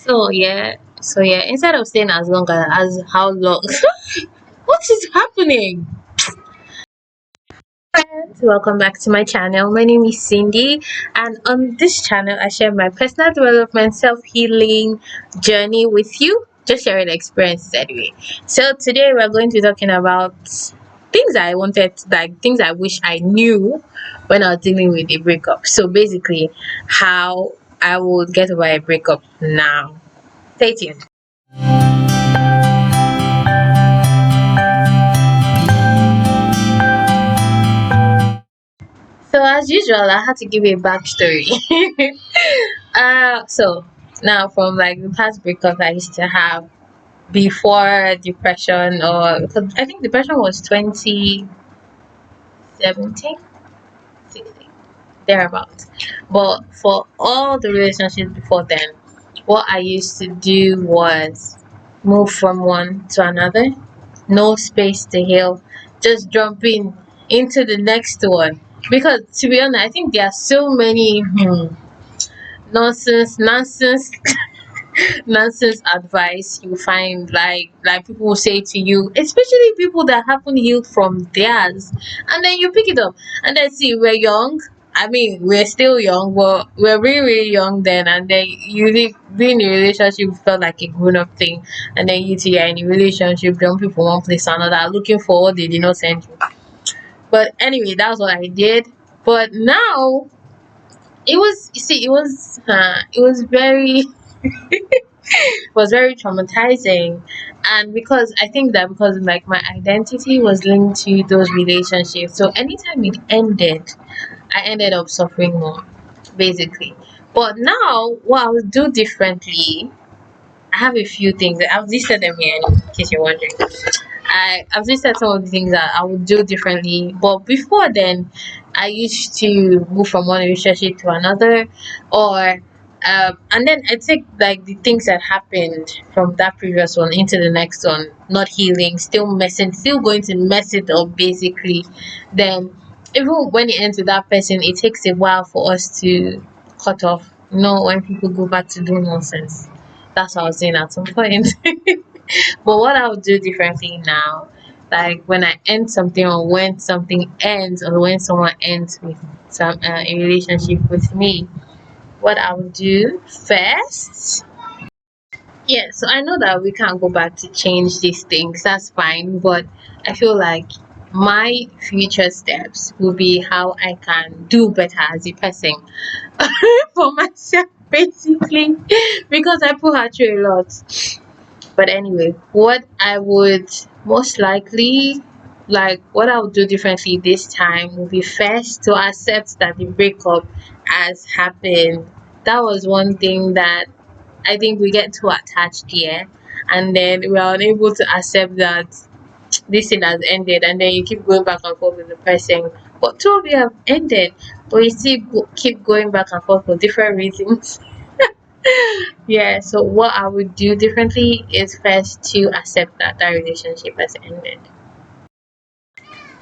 So yeah, instead of staying as long as how long what is happening? Friends, welcome back to my channel. My name is Cindy, and on this channel I share my personal development, self-healing journey with you, just sharing experiences anyway. So today we're going to be talking about things I wanted, like things I wish I knew when I was dealing with a breakup. So basically, how I would get over a breakup now. Stay tuned. So as usual, I had to give you a backstory. So now from like the past breakup I used to have before depression, or because I think depression was 2017, 16, thereabouts. But for all the relationships before then, what I used to do was move from one to another, no space to heal, just jumping into the next one. Because to be honest, I think there are so many nonsense nonsense advice you find, like people will say to you, especially people that haven't healed from theirs, and then you pick it up and then see we're young. I mean, we're still young, but we're really young then, and then you be in a relationship felt like a grown-up thing, and then you two are in a relationship, jumping from one place to another looking for what they did not send you. But anyway, that's what I did. But now it was, you see, it was very was very traumatizing. And because I think that because like my identity was linked to those relationships, so anytime it ended, I ended up suffering more, basically. But now what I would do differently, I have a few things. I've listed them here in case you're wondering. I've listed some of the things that I would do differently. But before then, I used to move from one relationship to another, or and then I take like the things that happened from that previous one into the next one, not healing, still messing, still going to mess it up, basically. Then even when it ends with that person, it takes a while for us to cut off. You know, when people go back to do nonsense. That's what I was saying at some point. But what I would do differently now, like when I end something, or when something ends, or when someone ends with some a relationship with me, what I would do first. Yeah, so I know that we can't go back to change these things. That's fine, but I feel like my future steps will be how I can do better as a person for myself, basically, because I put her through a lot. But anyway, what I would most likely, like what I would do differently this time would be first to accept that the breakup has happened. That was one thing that I think we get too attached here, and then we are unable to accept that this thing has ended, and then you keep going back and forth with the person. But two of you have ended, but you still keep going back and forth for different reasons. Yeah, so what I would do differently is first to accept that that relationship has ended.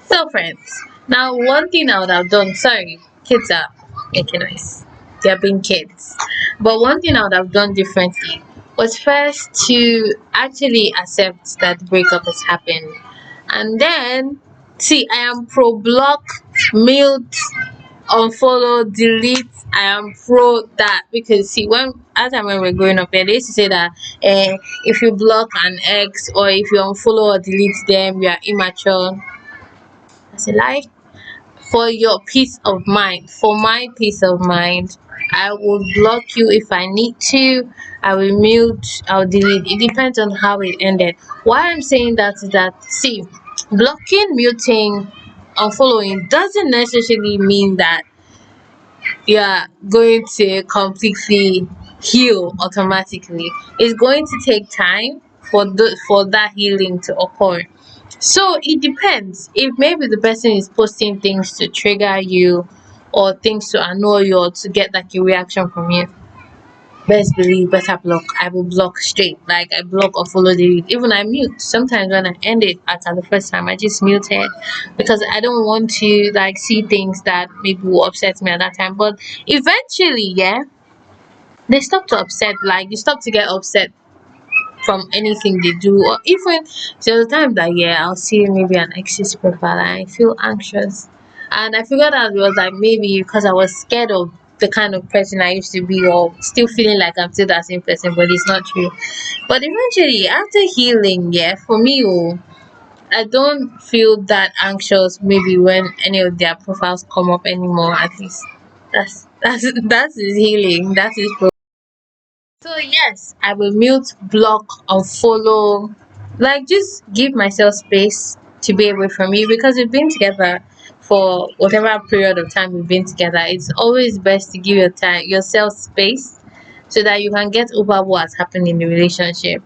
So, friends, now one thing I would have done, sorry, kids are making noise, they're being kids. But one thing I would have done differently was first to actually accept that the breakup has happened. And then, see, I am pro block, mute, unfollow, delete. I am pro that, because see, when at time when we're growing up, they used to say that if you block an ex, or if you unfollow or delete them, you are immature. That's a lie. For your peace of mind, for my peace of mind, I will block you if I need to. I will mute, I'll delete. It depends on how it ended. Why I'm saying that is that, see, blocking, muting, unfollowing doesn't necessarily mean that you're going to completely heal automatically. It's going to take time for that healing to occur. So it depends. If maybe the person is posting things to trigger you, or things to annoy you, or to get like a reaction from you, best believe better block. I will block straight. Like I block or follow delete. Even I mute. Sometimes when I end it after the first time, I just mute it, because I don't want to like see things that maybe will upset me at that time. But eventually, yeah, they stop to upset, like you stop to get upset from anything they do, or even there's a time that yeah, I'll see maybe an ex's profile and I feel anxious. And I figured out it was like maybe because I was scared of the kind of person I used to be, or still feeling like I'm still that same person, but it's not true. But eventually after healing, yeah, for me, oh, I don't feel that anxious maybe when any of their profiles come up anymore. At least that's his healing. That's his. So yes, I will mute, block, unfollow, like just give myself space to be away from you, because we've been together for whatever period of time we've been together. It's always best to give yourself space so that you can get over what's happened in the relationship,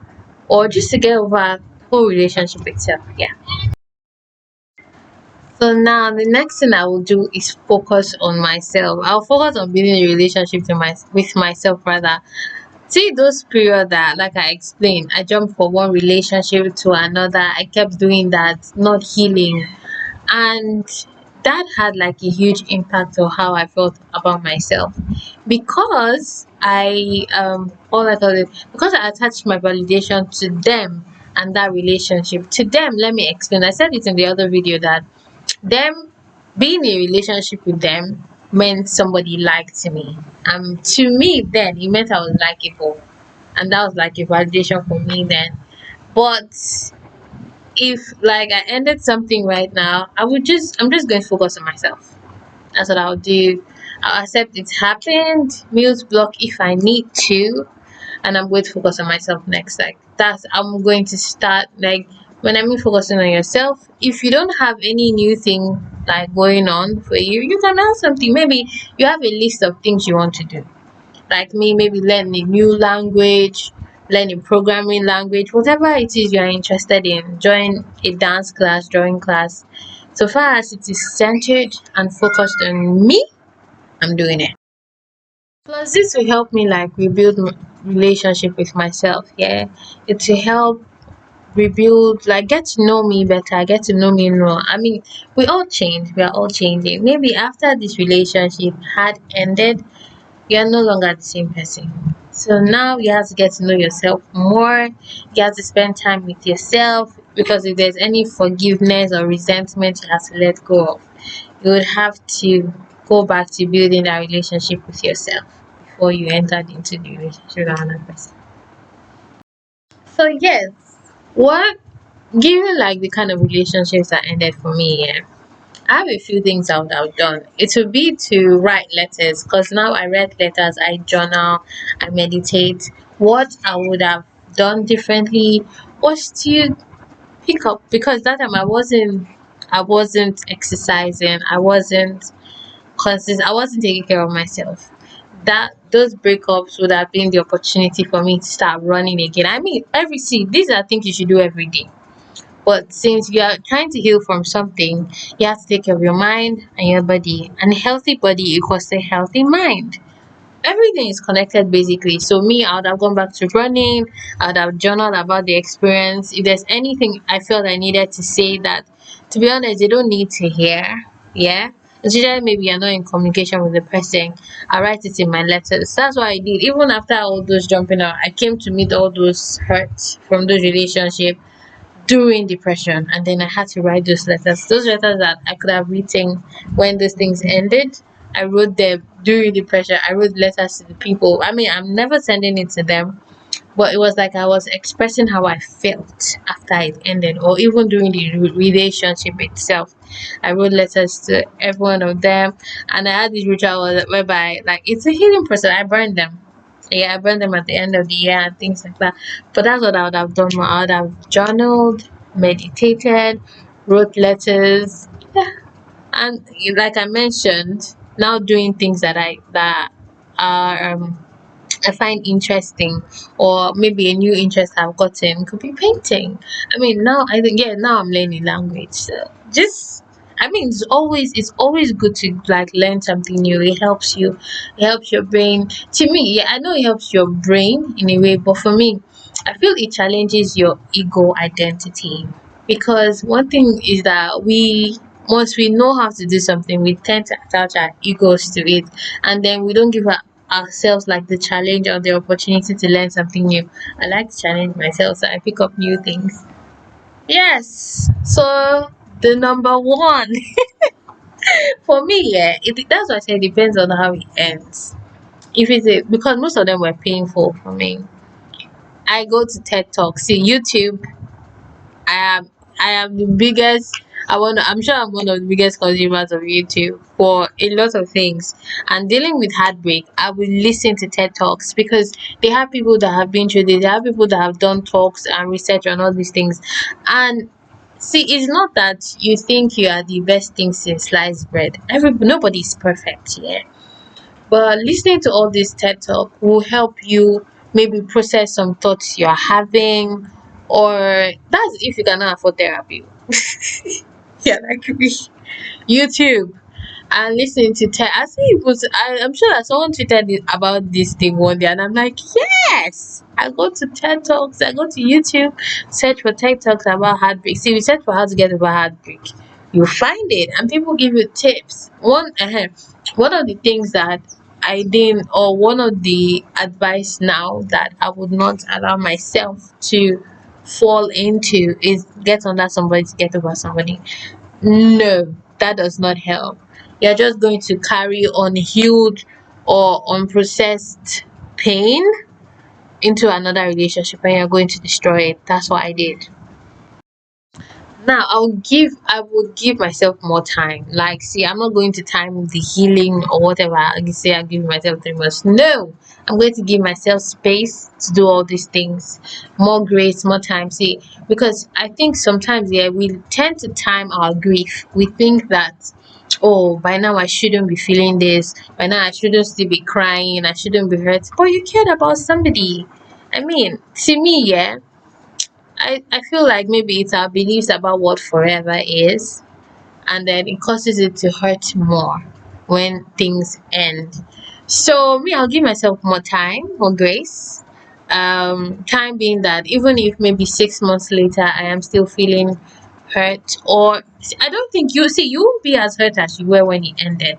or just to get over the whole relationship itself. Yeah. So now the next thing I will do is focus on myself. I'll focus on building a relationship with myself rather. See those period that, like I explained, I jumped from one relationship to another. I kept doing that, not healing, and that had like a huge impact on how I felt about myself, because all I call it, because I attached my validation to them and that relationship to them. Let me explain. I said it in the other video that them being in a relationship with them meant somebody liked me. To me then it meant I was likable. And that was like a validation for me then. But if like I ended something right now, I'm just going to focus on myself. That's what I'll do. I'll accept it happened, mute block if I need to, and I'm going to focus on myself next. Like that's I'm going to start like when I mean focusing on yourself. If you don't have any new thing like going on for you, you can have something. Maybe you have a list of things you want to do. Like me, maybe learn a new language, learn a programming language, whatever it is you are interested in. Join a dance class, drawing class. So far as it is centered and focused on me, I'm doing it. Plus, this will help me like rebuild relationship with myself. Yeah, it will help rebuild, like get to know me better, get to know me more. I mean, we all change. We are all changing. Maybe after this relationship had ended, you are no longer the same person. So now you have to get to know yourself more. You have to spend time with yourself, because if there's any forgiveness or resentment you have to let go of, you would have to go back to building that relationship with yourself before you entered into the relationship with another person. So yes, what given like the kind of relationships that ended for me, yeah, I have a few things I would have done. It would be to write letters, because now I write letters, I journal, I meditate. What I would have done differently was to pick up, because that time I wasn't exercising, I wasn't taking care of myself. That those breakups would have been the opportunity for me to start running again. I mean, these are things you should do every day. But since you are trying to heal from something, you have to take care of your mind and your body. And a healthy body equals a healthy mind. Everything is connected basically. So me, I would have gone back to running. I would have journaled about the experience. If there's anything I felt I needed to say that, to be honest, they don't need to hear. Yeah. Especially maybe you're not in communication with the person. I write it in my letters. That's what I did. Even after all those jumping out, I came to meet all those hurts from those relationships during depression, and then I had to write those letters that I could have written when those things ended. I wrote them during depression. I wrote letters to the people. I mean, I'm never sending it to them, but it was like I was expressing how I felt after it ended, or even during the relationship itself. I wrote letters to every one of them, and I had this ritual whereby, like, it's a healing process. I burned them. Yeah, I burned them at the end of the year and things like that. But that's what I would have done. I would have journaled, meditated, wrote letters. Yeah, and like I mentioned, now doing things that are I find interesting, or maybe a new interest I've gotten could be painting. I mean, now I think, yeah, now I'm learning language. So just, I mean, it's always good to like learn something new. It helps your brain. To me, yeah, I know it helps your brain in a way, but for me, I feel it challenges your ego identity, because one thing is that once we know how to do something, we tend to attach our egos to it, and then we don't give up. ourselves like the challenge or the opportunity to learn something new. I like to challenge myself, so I pick up new things. Yes. So the number one for me, yeah, that's what I say. It depends on how it ends. If it's because most of them were painful for me. I go to TED Talk. See YouTube. I am I am the biggest. I'm sure I'm one of the biggest consumers of YouTube for a lot of things. And dealing with heartbreak, I will listen to TED Talks because they have people that have been through this. They have people that have done talks and research on all these things. And see, it's not that you think you are the best thing since sliced bread. Nobody's perfect, yeah. But listening to all this TED Talk will help you maybe process some thoughts you're having, or that's if you cannot afford therapy. Yeah, like me. YouTube and listening to TED. I see it was. I'm sure that someone tweeted about this thing one day, and I'm like, yes. I go to TED Talks. I go to YouTube, search for TED Talks about heartbreak. See, we search for how to get over heartbreak. You find it, and people give you tips. One of the things that I didn't, or one of the advice now that I would not allow myself to fall into is get under somebody to get over somebody. No, that does not help. You're just going to carry unhealed or unprocessed pain into another relationship and you're going to destroy it. That's what I did. Now I would give myself more time. Like, see, I'm not going to time the healing or whatever. I say I'm giving myself 3 months. No, I'm going to give myself space to do all these things, more grace, more time. See, because I think sometimes, yeah, we tend to time our grief. We think that, oh, by now I shouldn't be feeling this. By now I shouldn't still be crying. I shouldn't be hurt. But you cared about somebody. I mean, to me, yeah, I feel like maybe it's our beliefs about what forever is, and then it causes it to hurt more when things end. So me, I'll give myself more time, more grace. Time being that even if maybe 6 months later I am still feeling hurt, or I don't think you won't be as hurt as you were when it ended,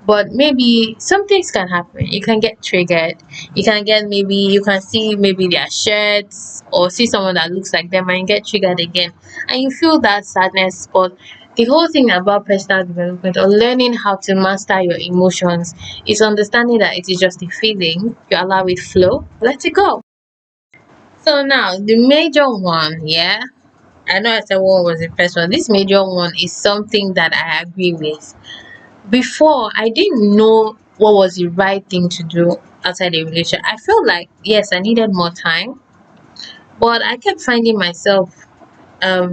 but maybe some things can happen. You can get triggered. You can get, maybe you can see maybe their shirts or see someone that looks like them and you get triggered again and you feel that sadness. But the whole thing about personal development or learning how to master your emotions is understanding that it is just a feeling. You allow it flow, let it go. So now the major one, yeah, I know I said one was the first one. This major one is something that I agree with. Before, I didn't know what was the right thing to do outside a relationship. I felt like, yes, I needed more time, but I kept finding myself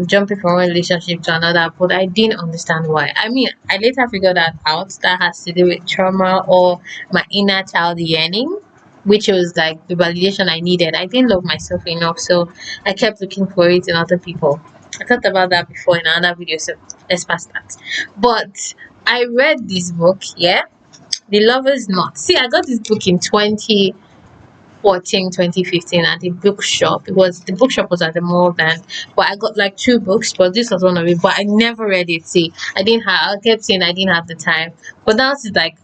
jumping from one relationship to another, but I didn't understand why. I mean, I later figured that out. That has to do with trauma or my inner child yearning, which was like the validation I needed. I didn't love myself enough, so I kept looking for it in other people. I talked about that before in another video, so let's pass that. But I read this book, yeah, The Lover's Knot. See, I got this book in 2014, 2015 at the bookshop. The bookshop was at the mall then, but I got like two books, but this was one of it. But I never read it. See, I kept saying I didn't have the time, but now it's like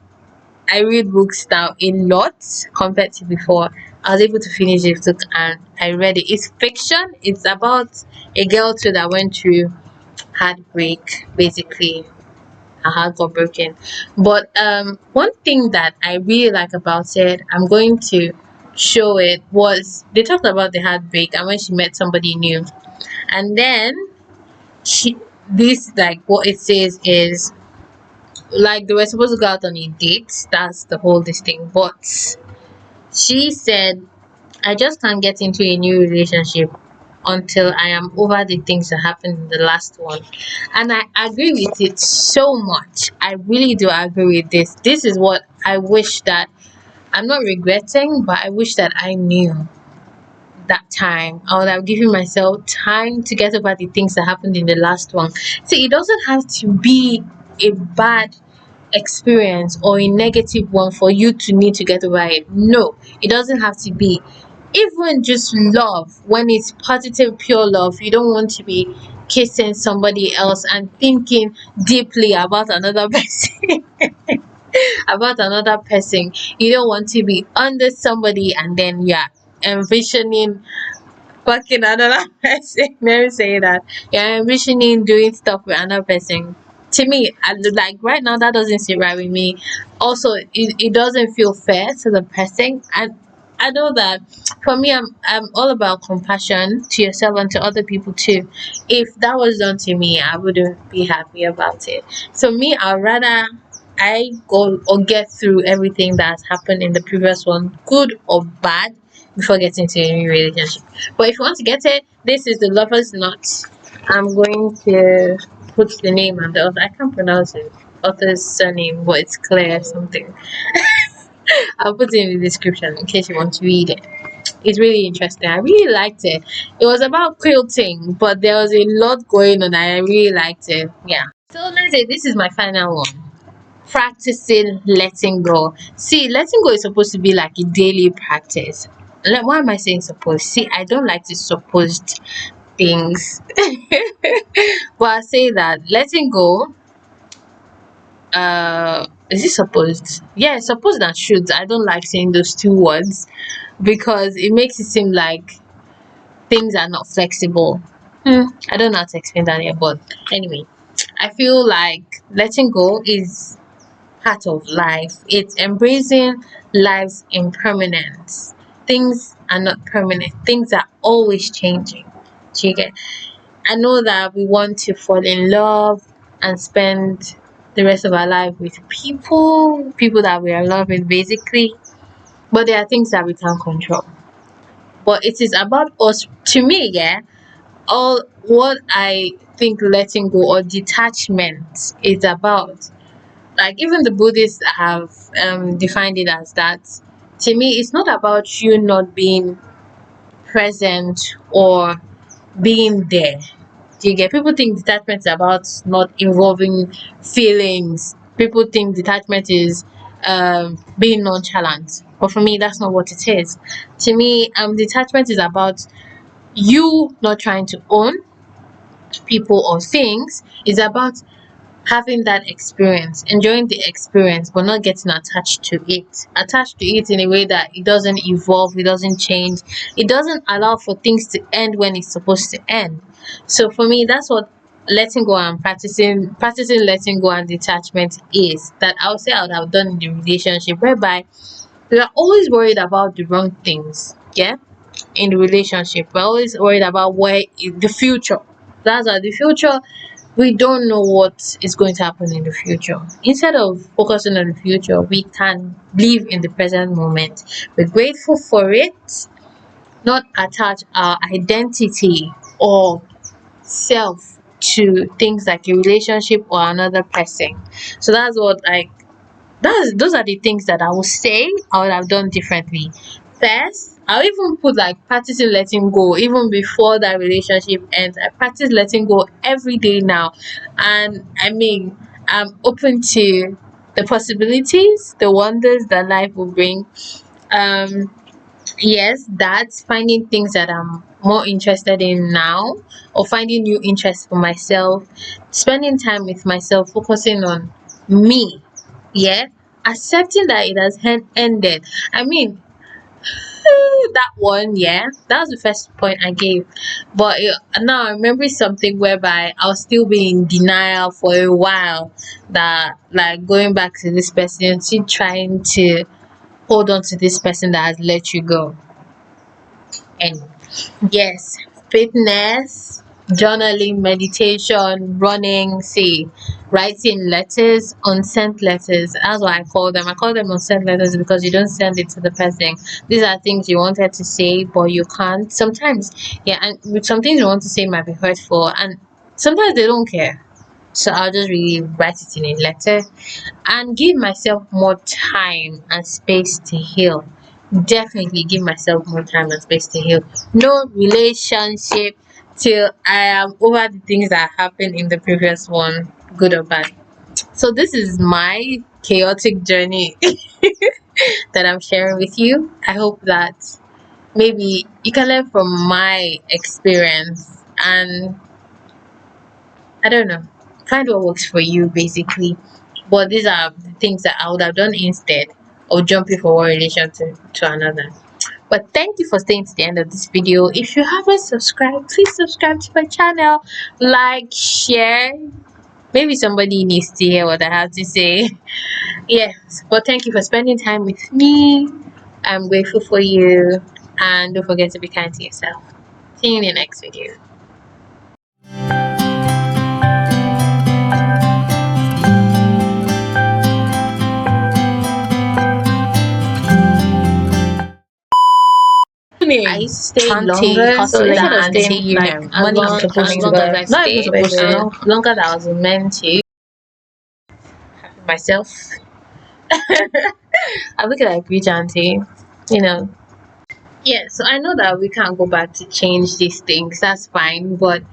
I read books now a lot compared to before. I was able to finish this book and I read it. It's fiction. It's about a girl too that went through heartbreak, basically. Her heart got broken. But one thing that I really like about it, I'm going to show it, was they talked about the heartbreak and when she met somebody new. And then she this, like, what it says is like they were supposed to go out on a date. That's the whole this thing. But she said, I just can't get into a new relationship until I am over the things that happened in the last one. And I agree with it so much. I really do agree with this. This is what I wish that I'm not regretting, but I wish that I knew that time. I would have given myself time to get over the things that happened in the last one. See, it doesn't have to be a bad experience or a negative one for you to need to get over it. No, it doesn't have to be. Even just love, when it's positive, pure love, you don't want to be kissing somebody else and thinking deeply about another person. about another person. You don't want to be under somebody and then you're envisioning fucking another person. Let me say that. You're envisioning doing stuff with another person. To me, like right now, that doesn't sit right with me. Also, it doesn't feel fair to the person. And I know that for me, I'm all about compassion to yourself and to other people too. If that was done to me, I wouldn't be happy about it. So me, I'd rather I go or get through everything that's happened in the previous one, good or bad, before getting to a new relationship. But if you want to get it, this is the lover's knot. I'm going to put the name and the author. I can't pronounce it. Author's surname, but it's clear something. I'll put it in the description in case you want to read it. It's really interesting. I really liked it. It was about quilting, but there was a lot going on. I really liked it. Yeah. So let's say this is my final one. Practicing letting go. See, letting go is supposed to be like a daily practice. Like, why am I saying supposed? See, I don't like to supposed things. But I say that letting go, is it supposed? Yeah, supposed and should. I don't like saying those two words because it makes it seem like things are not flexible. I don't know how to explain that here, but anyway, I feel like letting go is part of life. It's embracing life's impermanence. Things are not permanent. Things are always changing. Do you get? I know that we want to fall in love and spend the rest of our life with people that we are in love with, basically. But there are things that we can't control. But it is about us. To me, yeah. All what I think letting go or detachment is about, like even the Buddhists have defined it as that. To me, it's not about you not being present or being there. Do you get? People think detachment is about not involving feelings. People think detachment is being nonchalant, but for me, that's not what it is. To me, detachment is about you not trying to own people or things. It's about having that experience, enjoying the experience, but not getting attached to it. Attached to it in a way that it doesn't evolve, it doesn't change, it doesn't allow for things to end when it's supposed to end. So for me, that's what letting go and practicing letting go and detachment is. That I would say I would have done in the relationship, whereby we are always worried about the wrong things. Yeah, in the relationship, we're always worried about the future. That's why the future, we don't know what is going to happen in the future. Instead of focusing on the future, we can live in the present moment. We're grateful for it, not attach our identity or self to things like a relationship or another person. So that's what like that's those are the things that I would say I would have done differently. First, I'll even put like practicing letting go even before that relationship ends. I practice letting go every day now. And I mean, I'm open to the possibilities, the wonders that life will bring. Um yes, that's finding things that I'm more interested in now, or finding new interests for myself, spending time with myself, focusing on me. Yeah, accepting that it has ended. I mean, that one, yeah, that was the first point I gave. But now I remember something whereby I'll still be in denial for a while, that like going back to this person, still trying to hold on to this person that has let you go. And yes, fitness, journaling, meditation, running, see, writing letters, unsent letters. That's what I call them. I call them unsent letters because you don't send it to the person. These are things you wanted to say, but you can't. Sometimes, yeah, and with some things you want to say might be hurtful, and sometimes they don't care. So I'll just really write it in a letter and give myself more time and space to heal. Definitely give myself more time and space to heal. No relationship till I am over the things that happened in the previous one, good or bad. So this is my chaotic journey that I'm sharing with you. I hope that maybe you can learn from my experience and I don't know, find what works for you basically. But these are the things that I would have done instead of jumping from one relation to another. But thank you for staying to the end of this video. If you haven't subscribed, please subscribe to my channel, like, share. Maybe somebody needs to hear what I have to say. Yes, but thank you for spending time with me. I'm grateful for you, and don't forget to be kind to yourself. See you in the next video. I used to stay longer, so instead of staying like as long as I stayed, longer than I was meant to. Happy myself. I look at like rich auntie, you know. Yeah, so I know that we can't go back to change these things. That's fine, but